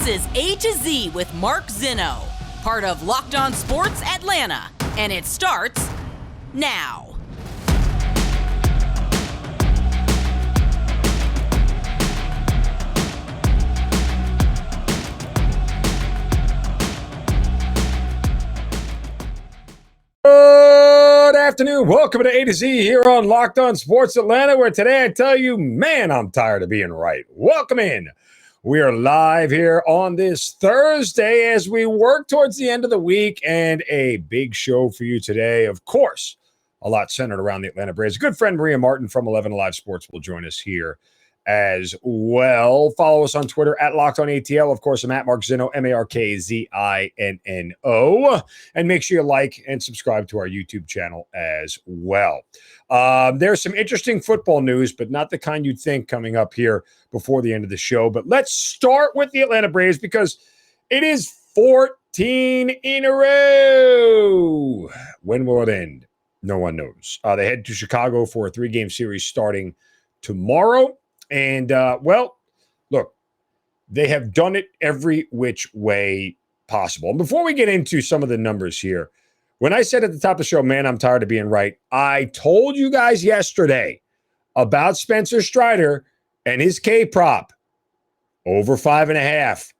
is A to Z with Mark Zinno, part of Locked On Sports Atlanta, and it starts now. Good afternoon. Welcome to A to Z here on Locked On Sports Atlanta, where today I tell you, man, I'm tired of being right. Welcome in. We are live here on this Thursday as we work towards the end of the week, and a big show for you today. Of course, a lot centered around the Atlanta Braves. Good friend Maria Martin from 11 Alive Sports will join us here as well. Follow us on Twitter at Locked On ATL. Of course, I'm at Mark Zinno, MarkZinno. And make sure you like and subscribe to our YouTube channel as well. There's some interesting football news, but not the kind you'd think coming up here before the end of the show. But let's start with the Atlanta Braves because it is 14 in a row. When will it end? No one knows. They head to Chicago for a 3-game series starting tomorrow. And, look, they have done it every which way possible. And before we get into some of the numbers here, when I said at the top of the show, man, I'm tired of being right, I told you guys yesterday about Spencer Strider and his K-prop. Over 5.5.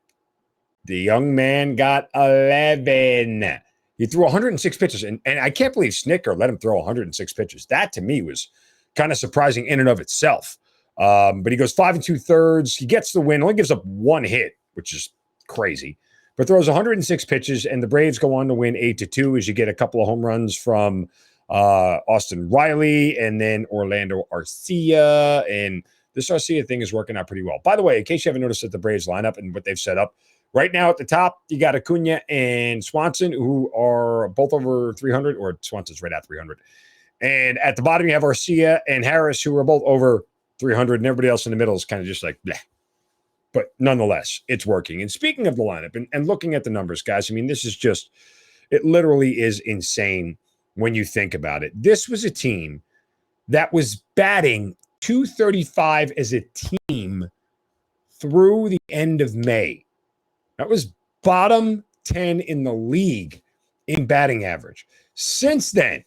The young man got 11. He threw 106 pitches, and I can't believe Snicker let him throw 106 pitches. That, to me, was kind of surprising in and of itself. But he goes 5 2/3. He gets the win, only gives up one hit, which is crazy, but throws 106 pitches, and the Braves go on to win 8-2 as you get a couple of home runs from Austin Riley and then Orlando Arcia. And this Arcia thing is working out pretty well. By the way, in case you haven't noticed at the Braves lineup and what they've set up, right now at the top, you got Acuna and Swanson, who are both over 300, or Swanson's right at 300. And at the bottom, you have Arcia and Harris, who are both over 300, and everybody else in the middle is kind of just like, bleh. But nonetheless, it's working. And speaking of the lineup and looking at the numbers, guys, I mean, this is just, it literally is insane when you think about it. This was a team that was batting .235 as a team through the end of May. That was bottom 10 in the league in batting average. Since then,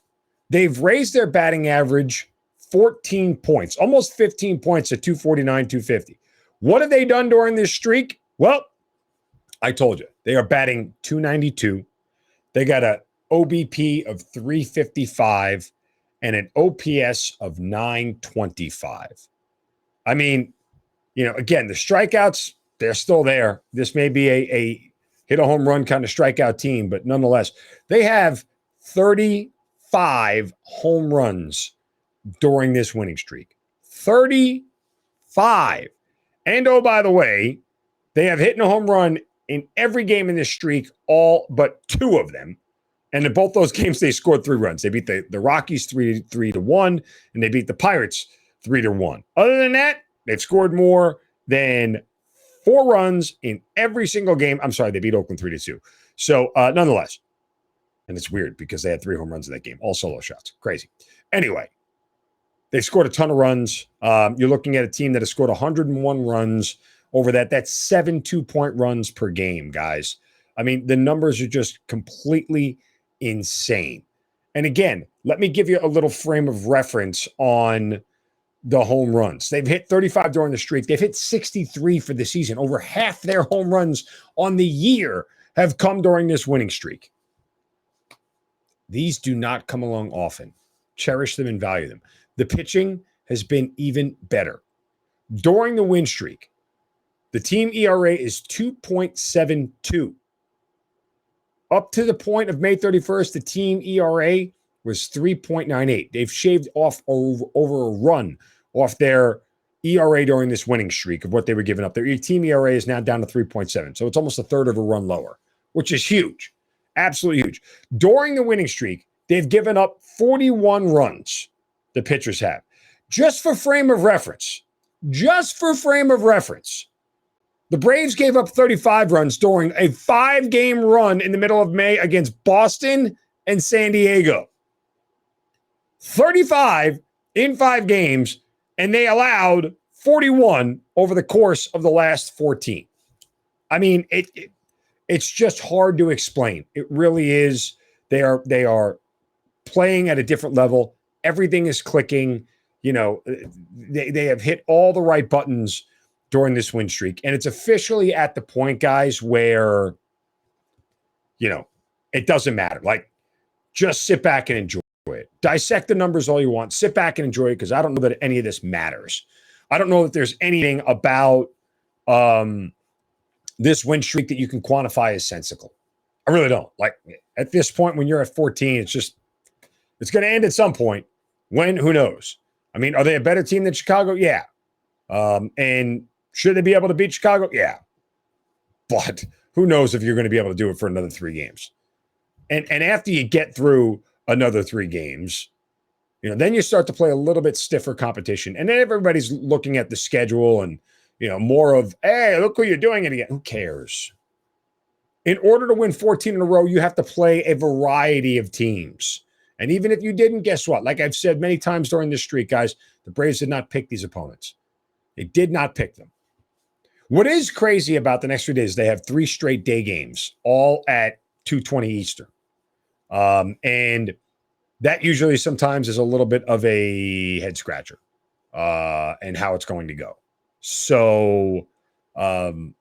they've raised their batting average 14 points, almost 15 points at .249, .250. What have they done during this streak? Well, I told you, they are batting .292. They got an OBP of .355 and an OPS of .925. I mean, again, the strikeouts, they're still there. This may be a hit a home run kind of strikeout team, but nonetheless, they have 35 home runs during this winning streak. 35. And oh, by the way, they have hit a home run in every game in this streak, all but 2 of them. And in both those games, they scored 3 runs. They beat the Rockies 3-1, and they beat the Pirates 3-1. Other than that, they've scored more than 4 runs in every single game. I'm sorry, they beat Oakland 3-2. So nonetheless, and it's weird because they had 3 home runs in that game, all solo shots. Crazy. Anyway, they've scored a ton of runs. You're looking at a team that has scored 101 runs over that. That's 7 2-point runs per game, guys. I mean, the numbers are just completely insane. And again, let me give you a little frame of reference on the home runs. They've hit 35 during the streak. They've hit 63 for the season. Over half their home runs on the year have come during this winning streak. These do not come along often. Cherish them and value them. The pitching has been even better. During the win streak, the team ERA is 2.72. Up to the point of May 31st, the team ERA was 3.98. They've shaved off over a run off their ERA during this winning streak of what they were giving up. Their team ERA is now down to 3.7. So it's almost a third of a run lower, which is huge. Absolutely huge. During the winning streak, they've given up 41 runs. The pitchers have. Just for frame of reference, the Braves gave up 35 runs during a 5-game run in the middle of May against Boston and San Diego. 35 in 5 games, and they allowed 41 over the course of the last 14. I mean, it's just hard to explain. It really is. They are playing at a different level. Everything is clicking. They have hit all the right buttons during this win streak. And it's officially at the point, guys, where, it doesn't matter. Like, just sit back and enjoy it. Dissect the numbers all you want. Sit back and enjoy it, because I don't know that any of this matters. I don't know that there's anything about this win streak that you can quantify as sensical. I really don't. Like, at this point, when you're at 14, it's going to end at some point. When? Who knows? I mean, are they a better team than Chicago? Yeah. And should they be able to beat Chicago? Yeah. But who knows if you're going to be able to do it for another 3 games. And after you get through another 3 games, then you start to play a little bit stiffer competition. And then everybody's looking at the schedule and, more of, hey, look who you're doing it again. Who cares? In order to win 14 in a row, you have to play a variety of teams. And even if you didn't, guess what? Like I've said many times during this streak, guys, the Braves did not pick these opponents. They did not pick them. What is crazy about the next 3 days, they have 3 straight day games, all at 2:20 Eastern. And that usually sometimes is a little bit of a head scratcher and how it's going to go. So, some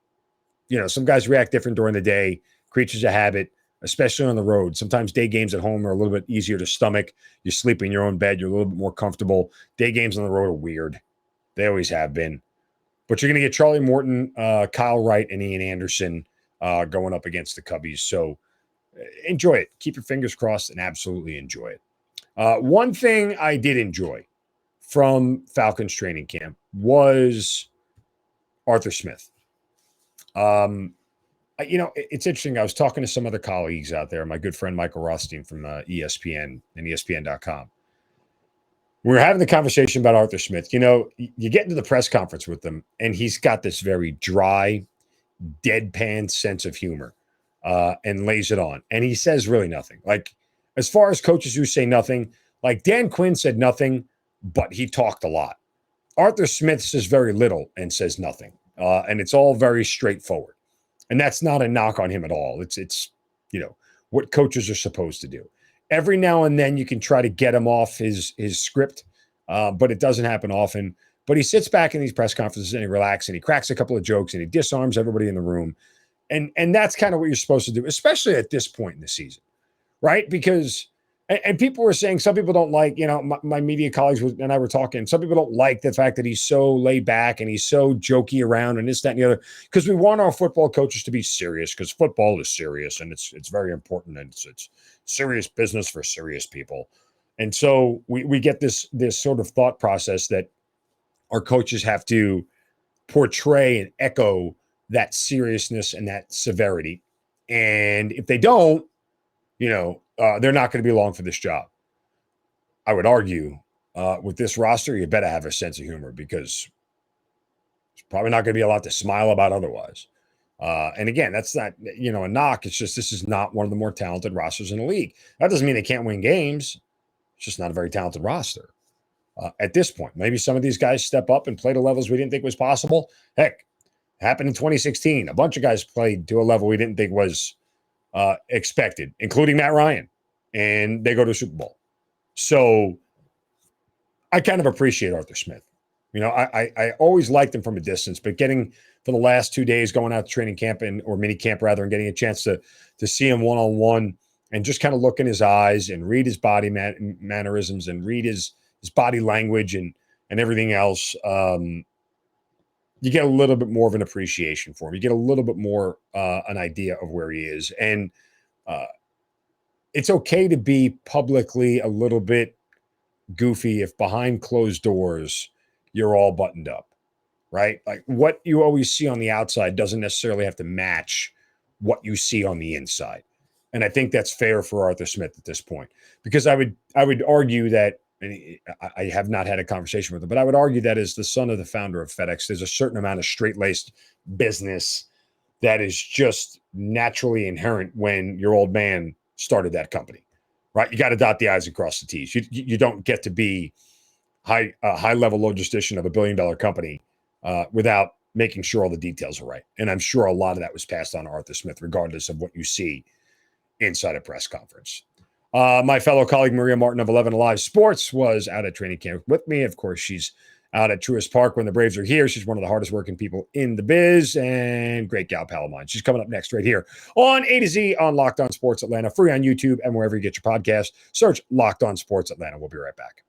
guys react different during the day. Creatures of habit, especially on the road. Sometimes day games at home are a little bit easier to stomach. You sleep in your own bed. You're a little bit more comfortable. Day games on the road are weird. They always have been. But you're going to get Charlie Morton, Kyle Wright, and Ian Anderson going up against the Cubbies. So enjoy it. Keep your fingers crossed and absolutely enjoy it. One thing I did enjoy from Falcons training camp was Arthur Smith. It's interesting. I was talking to some other colleagues out there, my good friend Michael Rothstein from ESPN and ESPN.com. We were having the conversation about Arthur Smith. You get into the press conference with him, and he's got this very dry, deadpan sense of humor and lays it on. And he says really nothing. Like, as far as coaches who say nothing, like Dan Quinn said nothing, but he talked a lot. Arthur Smith says very little and says nothing. And it's all very straightforward. And that's not a knock on him at all. It's what coaches are supposed to do. Every now and then you can try to get him off his script, but it doesn't happen often. But he sits back in these press conferences and he relaxes and he cracks a couple of jokes and he disarms everybody in the room. And that's kind of what you're supposed to do, especially at this point in the season, right? Because and people were saying, some people don't like, my media colleagues and I were talking, some people don't like the fact that he's so laid back and he's so jokey around and this, that, and the other, because we want our football coaches to be serious, because football is serious and it's very important and it's serious business for serious people. And so we get this sort of thought process that our coaches have to portray and echo that seriousness and that severity. And if they don't, they're not going to be long for this job. I would argue with this roster, you better have a sense of humor, because there's probably not going to be a lot to smile about otherwise. And again, that's not, a knock. It's just, this is not one of the more talented rosters in the league. That doesn't mean they can't win games. It's just not a very talented roster at this point. Maybe some of these guys step up and play to levels we didn't think was possible. Heck, happened in 2016. A bunch of guys played to a level we didn't think was expected, including Matt Ryan, and they go to a Super Bowl. So I kind of appreciate Arthur Smith. I always liked him from a distance, but getting for the last 2 days, going out to training camp or mini camp rather, and getting a chance to see him one-on-one and just kind of look in his eyes and read his body mannerisms and read his body language and everything else. You get a little bit more of an appreciation for him. You get a little bit more an idea of where he is. And it's okay to be publicly a little bit goofy if behind closed doors you're all buttoned up, right? Like, what you always see on the outside doesn't necessarily have to match what you see on the inside. And I think that's fair for Arthur Smith at this point, because I would argue that, and I have not had a conversation with him, but I would argue that as the son of the founder of FedEx, there's a certain amount of straight-laced business that is just naturally inherent when your old man started that company, right? You got to dot the I's and cross the T's. You don't get to be high-level logistician of $1 billion company without making sure all the details are right. And I'm sure a lot of that was passed on to Arthur Smith, regardless of what you see inside a press conference. My fellow colleague, Maria Martin of 11 Alive Sports, was out at training camp with me. Of course, she's out at Truist Park when the Braves are here. She's one of the hardest working people in the biz and great gal pal of mine. She's coming up next right here on A to Z on Locked On Sports Atlanta, free on YouTube and wherever you get your podcast. Search Locked On Sports Atlanta. We'll be right back.